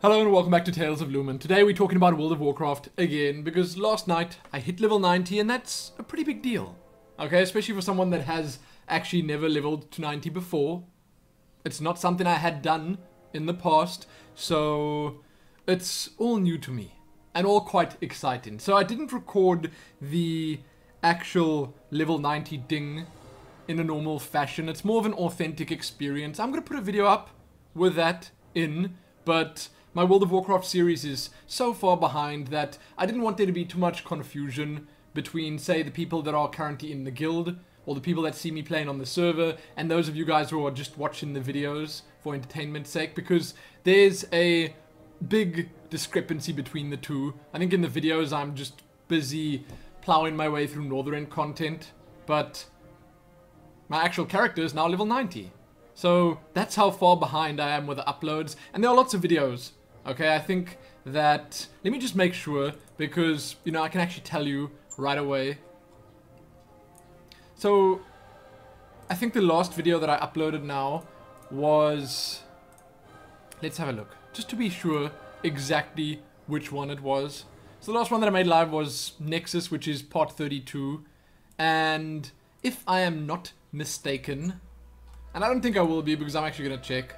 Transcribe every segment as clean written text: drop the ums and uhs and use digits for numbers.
Hello and welcome back to Tales of Lumin. Today we're talking about World of Warcraft again because last night I hit level 90 and that's a pretty big deal. Okay, especially for someone that has actually never leveled to 90 before. It's not something I had done in the past, so it's all new to me and all quite exciting. So I didn't record the actual level 90 ding in a normal fashion. It's more of an authentic experience. I'm going to put a video up with that in, but my World of Warcraft series is so far behind that I didn't want there to be too much confusion between, say, the people that are currently in the guild, or the people that see me playing on the server, and those of you guys who are just watching the videos for entertainment's sake, because there's a big discrepancy between the two. I think in the videos I'm just busy plowing my way through Northern content, but my actual character is now level 90. So that's how far behind I am with the uploads, and there are lots of videos. Okay, I think that, let me just make sure, because, you know, I can actually tell you right away. So, I think the last video that I uploaded now was, let's have a look, just to be sure exactly which one it was. So the last one that I made live was Nexus, which is part 32, and if I am not mistaken, and I don't think I will be because I'm actually going to check,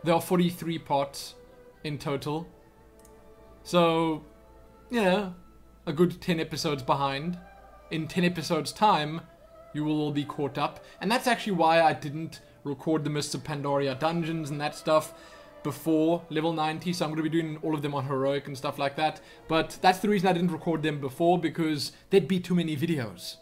there are 43 parts in total. So, you know, a good 10 episodes behind. In 10 episodes time, you will all be caught up. And that's actually why I didn't record the Mists of Pandaria dungeons and that stuff before level 90. So I'm going to be doing all of them on Heroic and stuff like that. But that's the reason I didn't record them before, because there'd be too many videos.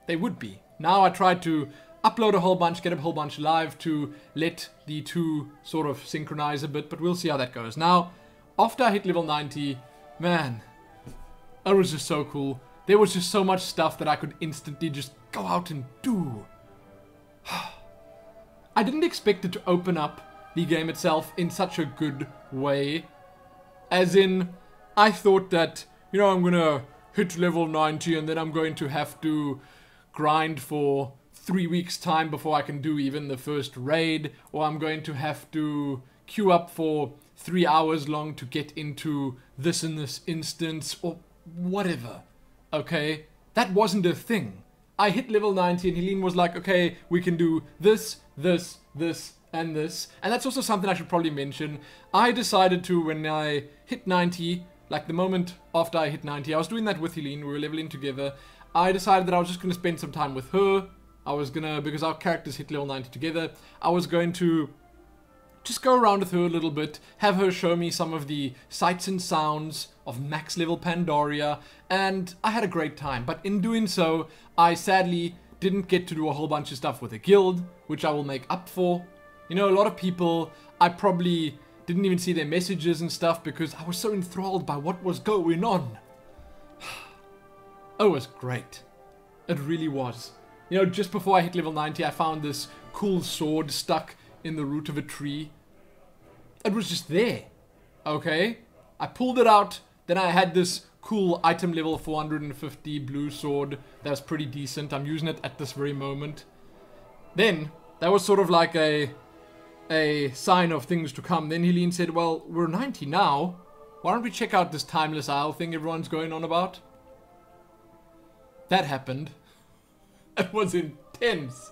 They would be. Now I tried to upload a whole bunch, get a whole bunch live to let the two sort of synchronize a bit, but we'll see how that goes. Now, after I hit level 90, man, that was just so cool. There was just so much stuff that I could instantly just go out and do. I didn't expect it to open up the game itself in such a good way. As in, I thought that, you know, I'm gonna hit level 90 and then I'm going to have to grind for 3 weeks time before I can do even the first raid, or I'm going to have to queue up for 3 hours long to get into this in this instance, or whatever. Okay, that wasn't a thing. I hit level 90 and Helene was like, okay, we can do this, this, this, and this. And that's also something I should probably mention. I decided to, when I hit 90, like the moment after I hit 90, I was doing that with Helene, we were leveling together. I decided that I was just going to spend some time with her. I was gonna, because our characters hit level 90 together, I was going to just go around with her a little bit, have her show me some of the sights and sounds of max level Pandaria, and I had a great time. But in doing so, I sadly didn't get to do a whole bunch of stuff with the guild, which I will make up for. You know, a lot of people, I probably didn't even see their messages and stuff because I was so enthralled by what was going on. Oh, it was great. It really was. You know, just before I hit level 90, I found this cool sword stuck in the root of a tree. It was just there. Okay? I pulled it out. Then I had this cool item level 450 blue sword that was pretty decent. I'm using it at this very moment. Then, that was sort of like a sign of things to come. Then Helene said, well, we're 90 now. Why don't we check out this Timeless Isle thing everyone's going on about? That happened. It was intense.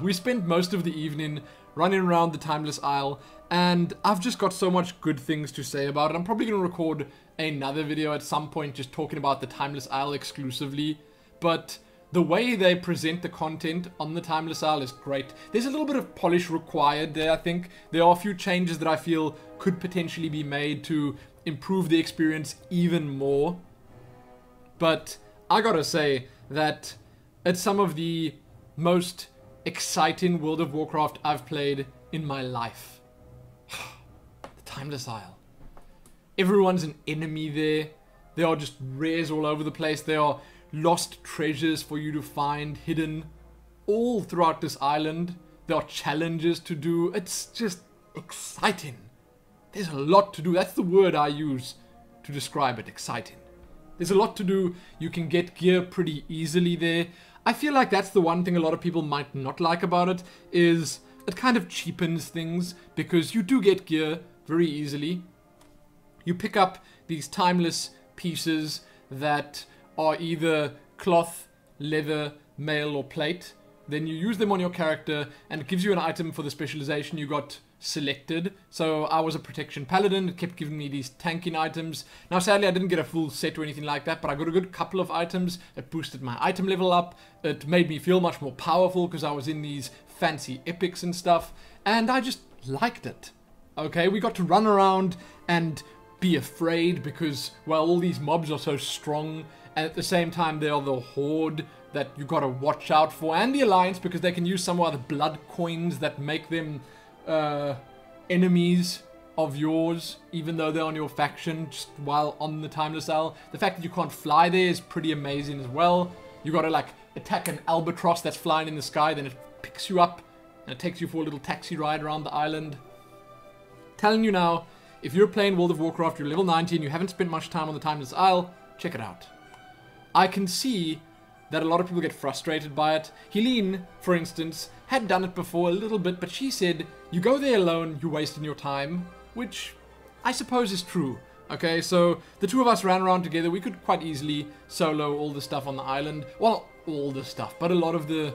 We spent most of the evening running around the Timeless Isle, and I've just got so much good things to say about it. I'm probably going to record another video at some point just talking about the Timeless Isle exclusively, but the way they present the content on the Timeless Isle is great. There's a little bit of polish required there, I think. There are a few changes that I feel could potentially be made to improve the experience even more, but I gotta say that it's some of the most exciting World of Warcraft I've played in my life. The Timeless Isle. Everyone's an enemy there. There are just rares all over the place. There are lost treasures for you to find hidden all throughout this island. There are challenges to do. It's just exciting. There's a lot to do. That's the word I use to describe it. Exciting. There's a lot to do. You can get gear pretty easily there. I feel like that's the one thing a lot of people might not like about it, is it kind of cheapens things, because you do get gear very easily. You pick up these timeless pieces that are either cloth, leather, mail, or plate. Then you use them on your character, and it gives you an item for the specialization you got selected. So I was a protection paladin. It kept giving me these tanking items. Now sadly I didn't get a full set or anything like that, but I got a good couple of items. It boosted my item level up. It made me feel much more powerful because I was in these fancy epics and stuff, and I just liked it. Okay, we got to run around and be afraid because, well, all these mobs are so strong, and at the same time they are the horde that you gotta watch out for, and the alliance, because they can use some of the blood coins that make them enemies of yours, even though they're on your faction, just while on the Timeless Isle. The fact that you can't fly there is pretty amazing as well. You gotta like attack an albatross that's flying in the sky, then it picks you up and it takes you for a little taxi ride around the island. Telling you now, if you're playing World of Warcraft, you're level 90 and you haven't spent much time on the Timeless Isle, check it out. I can see that a lot of people get frustrated by it. Helene, for instance, had done it before a little bit, but she said, you go there alone, you're wasting your time, which I suppose is true. Okay, so the two of us ran around together. We could quite easily solo all the stuff on the island. Well, all the stuff, but a lot of the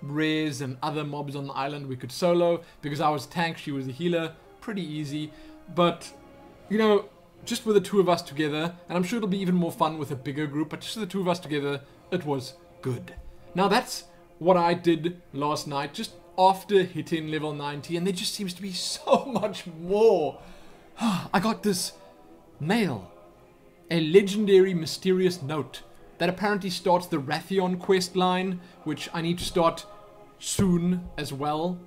rares and other mobs on the island we could solo, because I was tank, she was a healer. Pretty easy. But, you know, just with the two of us together, and I'm sure it'll be even more fun with a bigger group, but just the two of us together, it was good. Now that's what I did last night, just after hitting level 90, and there just seems to be so much more. I got this mail. A legendary mysterious note that apparently starts the Rathion quest line, which I need to start soon as well,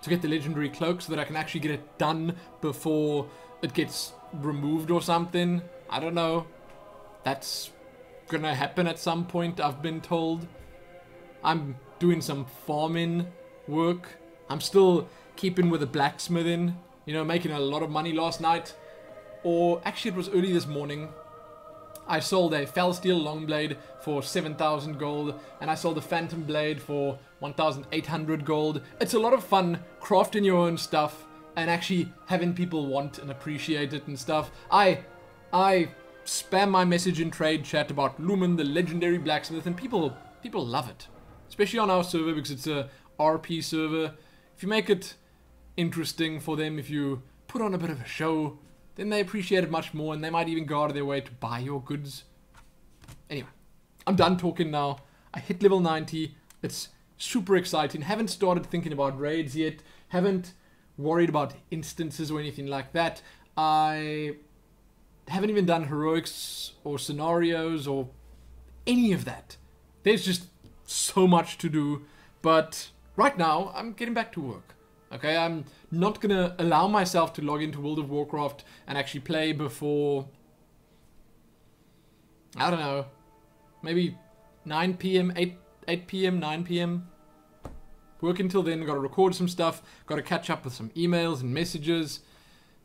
to get the legendary cloak so that I can actually get it done before it gets removed or something. I don't know. That's gonna happen at some point, I've been told. I'm doing some farming work. I'm still keeping with the blacksmithing, you know, making a lot of money last night. Or actually it was early this morning. I sold a Fellsteel Longblade for 7,000 gold, and I sold a Phantom Blade for 1,800 gold. It's a lot of fun crafting your own stuff and actually having people want and appreciate it and stuff. I spam my message in trade chat about Lumin, the legendary blacksmith, and people love it. Especially on our server, because it's a RP server. If you make it interesting for them, if you put on a bit of a show, then they appreciate it much more, and they might even go out of their way to buy your goods. Anyway, I'm done talking now. I hit level 90. It's super exciting. Haven't started thinking about raids yet. Haven't worried about instances or anything like that. I haven't even done heroics or scenarios or any of that. There's just so much to do. But right now, I'm getting back to work. Okay, I'm not gonna allow myself to log into World of Warcraft and actually play before, I don't know, maybe 9 p.m, 8 p.m, 9 p.m. Work until then, gotta record some stuff, gotta catch up with some emails and messages.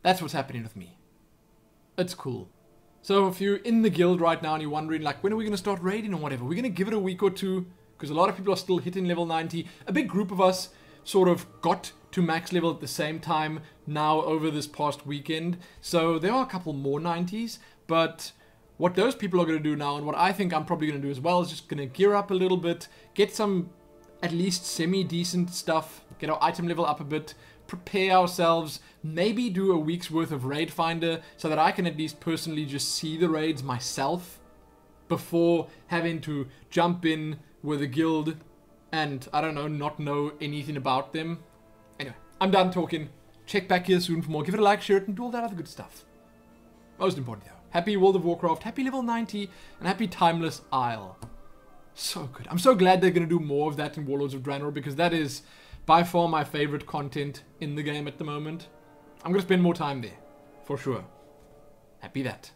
That's what's happening with me. It's cool. So if you're in the guild right now and you're wondering, like, when are we gonna start raiding or whatever, we're gonna give it a week or two, because a lot of people are still hitting level 90. A big group of us sort of got to max level at the same time now over this past weekend. So there are a couple more 90s, but what those people are going to do now, and what I think I'm probably going to do as well, is just going to gear up a little bit, get some at least semi-decent stuff, get our item level up a bit, prepare ourselves, maybe do a week's worth of Raid Finder so that I can at least personally just see the raids myself before having to jump in with a guild and, I don't know, not know anything about them. Anyway, I'm done talking. Check back here soon for more. Give it a like, share it, and do all that other good stuff. Most important though, happy World of Warcraft, happy level 90, and happy Timeless Isle. So good. I'm so glad they're going to do more of that in Warlords of Draenor, because that is by far my favorite content in the game at the moment. I'm going to spend more time there, for sure. Happy that.